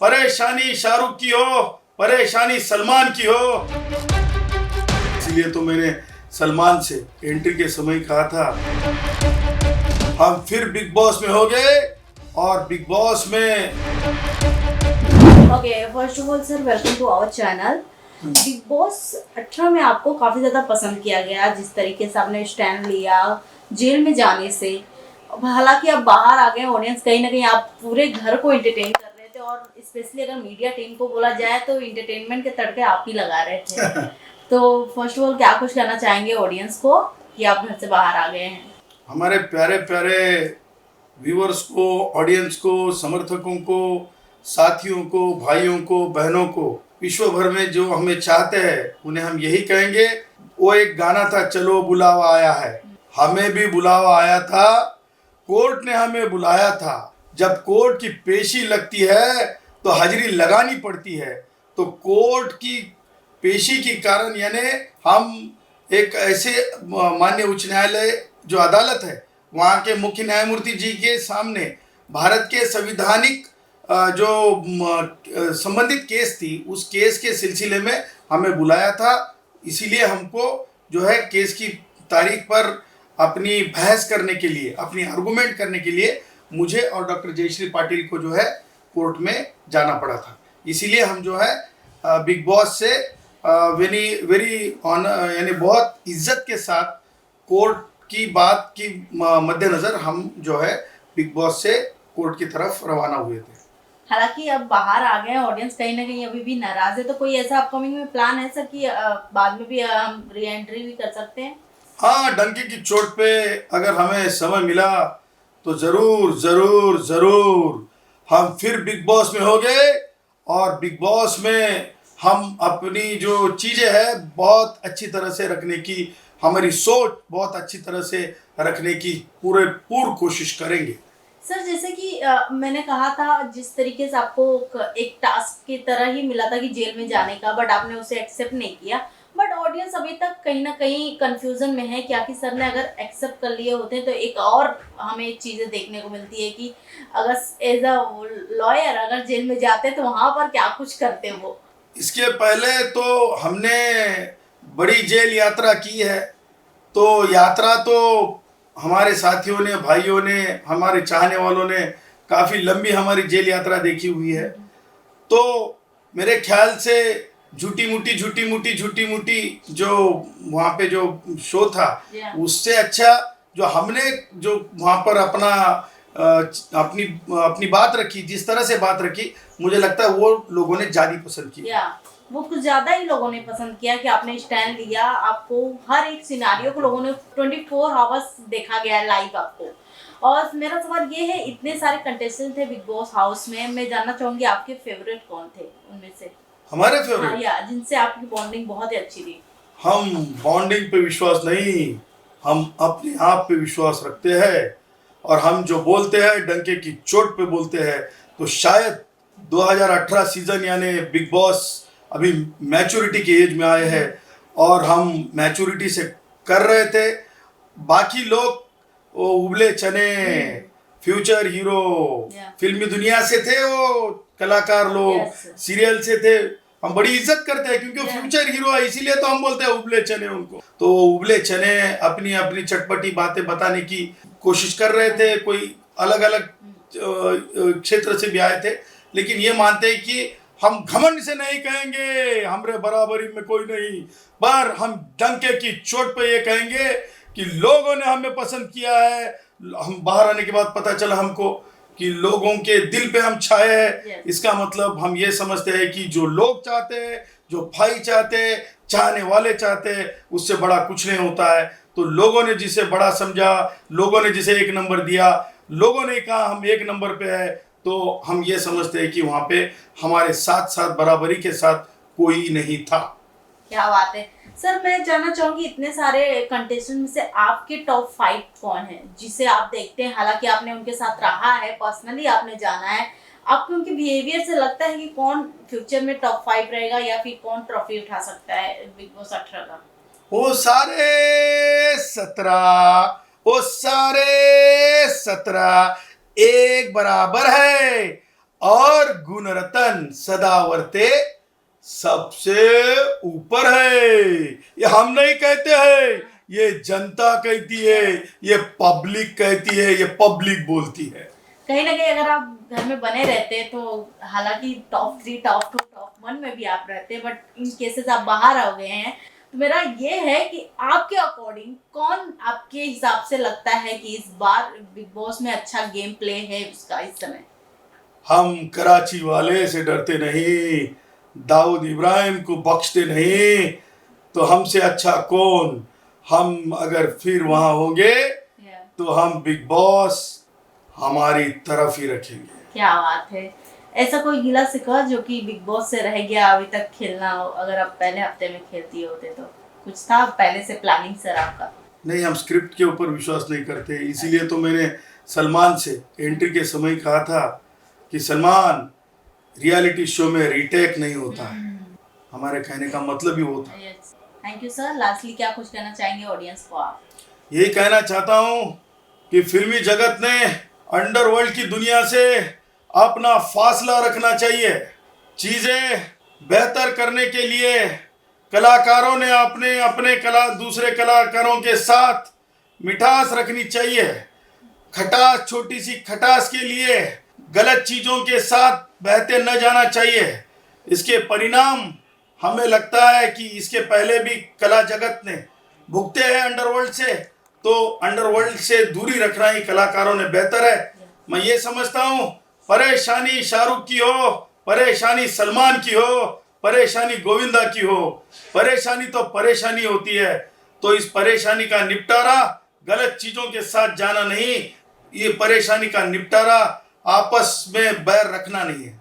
परेशानी शाहरुख की हो, परेशानी सलमान की हो। इसलिए तो मैंने सलमान से एंट्री के समय कहा था हम फिर बिग बॉस में हो गए और बिग बॉस में okay, first of all sir welcome to our channel. Big boss 18 में आपको काफ़ी ज़्यादा पसंद किया गया, जिस तरीके से आपने स्टैंड लिया जेल में जाने से। हालांकि आप बाहर आ गए, ऑडियंस कहीं ना कहीं आप पूरे घर को एंटरटेन कर रहे थे, और स्पेशली अगर मीडिया टीम को बोला जाए तो एंटरटेनमेंट के तड़के आप ही लगा रहे थे। तो फर्स्ट ऑफ ऑल क्या कुछ कहना चाहेंगे ऑडियंस को कि आप घर से बाहर आ गए हैं? हमारे प्यारे प्यारे व्यूअर्स को, ऑडियंस को, समर्थकों को, साथियों को, भाइयों को, बहनों को, विश्व भर में जो हमें चाहते हैं उन्हें हम यही कहेंगे। वो एक गाना था, चलो बुलावा आया है। हमें भी बुलावा आया था, कोर्ट ने हमें बुलाया था। जब कोर्ट की पेशी लगती है तो हाजिरी लगानी पड़ती है। तो कोर्ट की पेशी के कारण यानी हम एक ऐसे माननीय उच्च न्यायालय जो अदालत है वहाँ के मुख्य न्यायमूर्ति जी के सामने भारत के संविधानिक जो संबंधित केस थी, उस केस के सिलसिले में हमें बुलाया था। इसीलिए हमको जो है केस की तारीख पर अपनी बहस करने के लिए, अपनी आर्गूमेंट करने के लिए मुझे और डॉक्टर जयश्री पाटिल को जो है कोर्ट में जाना पड़ा था। इसीलिए हम जो है बिग बॉस से वेरी वेरी ऑनर यानी बहुत इज्जत के साथ कोर्ट की बात की मद्देनज़र हम जो है बिग बॉस से कोर्ट की तरफ रवाना हुए थे। हालांकि अब बाहर आ गए, ऑडियंस कहीं ना कहीं अभी भी नाराज है, तो कोई ऐसा अपकमिंग में प्लान है सर कि बाद में भी हम री एंट्री भी कर सकते हैं? हाँ, डंके की चोट पे अगर हमें समय मिला तो ज़रूर ज़रूर ज़रूर हम फिर बिग बॉस में हो गए और बिग बॉस में हम अपनी जो चीज़ें हैं बहुत अच्छी तरह से रखने की, हमारी सोच बहुत अच्छी तरह से रखने की पूरी कोशिश करेंगे। सर जैसे कि मैंने कहा था, जिस तरीके से आपको एक टास्क की तरह ही मिला था कि जेल में जाने का, बट आपने उसे एक्सेप्ट नहीं किया। बट ऑडियंस अभी तक कहीं ना कहीं कंफ्यूजन में है, क्या कि सर ने अगर एक्सेप्ट कर लिए होते तो एक और हमें चीज़ें देखने को मिलती है कि अगर एज अ लॉयर अगर जेल में जाते तो वहाँ पर क्या कुछ करते वो। इसके पहले तो हमने बड़ी जेल यात्रा की है। तो यात्रा तो हमारे साथियों ने, भाइयों ने, हमारे चाहने वालों ने काफ़ी लंबी हमारी जेल यात्रा देखी हुई है। तो मेरे ख्याल से झूठी मूठी जो वहाँ पे जो शो था, उससे अच्छा जो हमने जो वहाँ पर अपनी बात रखी, जिस तरह से बात रखी, मुझे लगता है वो लोगों ने ज़्यादा पसंद की। वो कुछ ज़्यादा ही लोगों ने पसंद किया कि आपने स्टैंड लिया। आपको हर एक सिनारियो को लोगों ने 24 आवर्स देखा गया है लाइव आपको। और मेरा सवाल ये है, इतने सारे कंटेस्टेंट थे बिग बॉस हाउस में, मैं जानना चाहूँगी आपके फेवरेट कौन थे उनमें से? हमारे फेवरेट? या जिनसे आपकी बॉन्डिंग बहुत ही अच्छी थी। हम बॉन्डिंग पे विश्वास नहीं, हम अपने आप पे विश्वास रखते हैं और हम जो बोलते हैं डंके की चोट पे बोलते हैं। तो शायद 2018 सीजन यानी बिग बॉस अभी मैच्योरिटी के एज में आए हैं और हम मैच्योरिटी से कर रहे थे। बाकी लोग वो उबले चने फ्यूचर हीरो फिल्मी दुनिया से थे, वो कलाकार लोग सीरियल से थे। हम बड़ी इज्जत करते हैं क्योंकि वो फ्यूचर हीरो है, इसीलिए तो हम बोलते हैं उबले चने उनको। तो उबले चने अपनी अपनी चटपटी बातें बताने की कोशिश कर रहे थे। कोई अलग अलग क्षेत्र से भी आए थे, लेकिन ये मानते हैं कि हम घमंड से नहीं कहेंगे हमरे बराबरी में कोई नहीं, पर हम डंके की चोट पे ये कहेंगे कि लोगों ने हमें पसंद किया है। हम बाहर आने के बाद पता चला हमको कि लोगों के दिल पे हम छाए हैं। इसका मतलब हम ये समझते हैं कि जो लोग चाहते हैं, जो भाई चाहते हैं, चाहने वाले चाहते हैं, उससे बड़ा कुछ नहीं होता है। तो लोगों ने जिसे बड़ा समझा, लोगों ने जिसे 1 नंबर दिया, लोगों ने कहा हम 1 नंबर पे है, तो हम ये समझते हैं कि वहाँ पे हमारे साथ साथ बराबरी के साथ कोई नहीं था। क्या बात है सर। मैं जानना चाहूँगी, इतने सारे कंटेस्टेंट में से आपके टॉप 5 कौन है जिसे आप देखते हैं? हालांकि आपने उनके साथ रहा है, पर्सनली आपने जाना है, आपको उनके बिहेवियर से लगता है कि कौन फ्यूचर में टॉप 5 रहेगा या फिर कौन ट्रॉफी उठा सकता है बिग बॉस 18 का? वो सारे 17 एक बराबर है। और गुण रतन सदावर्ते सबसे ऊपर है। ये हम नहीं कहते हैं, ये जनता कहती है, ये पब्लिक कहती है, ये पब्लिक बोलती है। कहीं ना कहीं अगर आप घर में बने रहते तो हालांकि टॉप 3 टॉप 2 टॉप 1 में भी आप रहते, बट इन केसेस आप बाहर आ गए हैं, तो मेरा ये है कि आपके अकॉर्डिंग कौन आपके हिसाब से लगता है कि इस बार बिग बॉस में अच्छा गेम प्ले है उसका इस समय? हम कराची वाले से डरते नहीं, दाऊद इब्राहिम को बख्शते नहीं, तो हमसे अच्छा कौन। हम अगर फिर वहां होंगे तो हम बिग बॉस हमारी तरफ ही रखेंगे। क्या बात है। ऐसा कोई गिला शिकवा जो कि बिग बॉस से रह गया अभी तक खेलना, अगर आप पहले हफ्ते में खेलती होते तो कुछ था पहले से प्लानिंग सर आपका? नहीं, हम स्क्रिप्ट के ऊपर विश्वास नहीं करते, इसीलिए तो मैंने सलमान से एंट्री के समय कहा था कि सलमान, रियलिटी शो में रीटेक नहीं होता है। हमारे कहने का मतलब ही वो था। Thank you sir. लास्टली क्या कुछ कहना चाहेंगे ऑडियंस को आप? यही कहना चाहता हूँ कि फिल्मी जगत ने अंडरवर्ल्ड की दुनिया से अपना फासला रखना चाहिए। चीज़ें बेहतर करने के लिए कलाकारों ने अपने अपने दूसरे कलाकारों के साथ मिठास रखनी चाहिए। खटास, छोटी सी खटास के लिए गलत चीज़ों के साथ बहते न जाना चाहिए। इसके परिणाम हमें लगता है कि इसके पहले भी कला जगत ने भुगते हैं अंडरवर्ल्ड से, तो अंडरवर्ल्ड से दूरी रखना ही कलाकारों ने बेहतर है। मैं ये समझता हूँ, परेशानी शाहरुख की हो, परेशानी सलमान की हो, परेशानी गोविंदा की हो, परेशानी तो परेशानी होती है, तो इस परेशानी का निपटारा गलत चीज़ों के साथ जाना नहीं, ये परेशानी का निपटारा आपस में बैर रखना नहीं है।